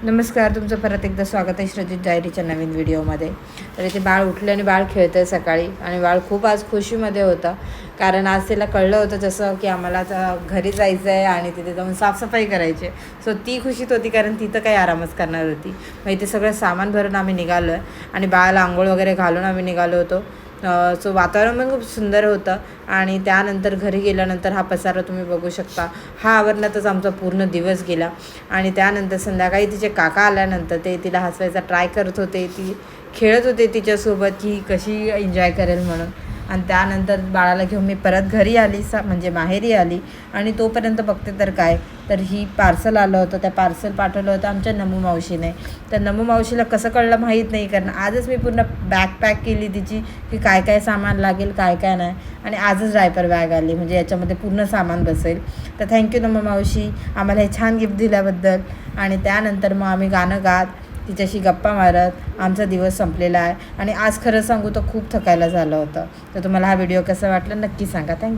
नमस्कार, तुमचं परत एकदा स्वागत आहे श्रजित डायरीच्या नवीन व्हिडिओमध्ये. तर इथे बाळ उठलं आणि बाळ खेळतं आहे सकाळी आणि बाळ खूप आज खुशीमध्ये होता, कारण आज तिला कळलं होतं जसं की आम्हाला आता घरी जायचं आहे आणि तिथे जाऊन साफसफाई करायची. सो ती खुशीत होती, कारण ती तर काही आरामच करणार होती. मग इथे सगळं सामान भरून आम्ही निघालो आहे आणि बाळाला आंघोळ वगैरे घालून आम्ही निघालो होतो. सो वातावरण पण खूप सुंदर होतं आणि त्यानंतर घरी गेल्यानंतर हा पसारा तुम्ही बघू शकता. हा आवरण्यातच आमचा पूर्ण दिवस गेला आणि त्यानंतर संध्याकाळी तिचे काका आल्यानंतर ते तिला हसवायचा ट्राय करत होते. ती खेळत होते तिच्यासोबत की कशी एन्जॉय करेल म्हणून. आणि त्यानंतर बाळाला घेऊन मी परत घरी आली, म्हणजे माहेरी आली आणि तोपर्यंत बघते तर काय, तर ही पार्सल आलं होतं. त्या पार्सल पाठवलं होतं आमच्या नमू मावशीने. तर नमू मावशीला कसं कळलं माहीत नाही, कारण आजच मी पूर्ण बॅग पॅक केली तिची की काय काय सामान लागेल काय काय नाही, आणि आजच डायपर बॅग आली, म्हणजे याच्यामध्ये पूर्ण सामान बसेल. तर थँक्यू नमू मावशी आम्हाला हे छान गिफ्ट दिल्याबद्दल. आणि त्यानंतर मग आम्ही गाणं गात तिच्याशी गप्पा मारत आमचा दिवस संपलेला आहे. आणि आज खरं सांगू तर खूप थकायला झालं होतं. तर तुम्हाला हा व्हिडिओ कसा वाटला नक्की सांगा. थँक्यू.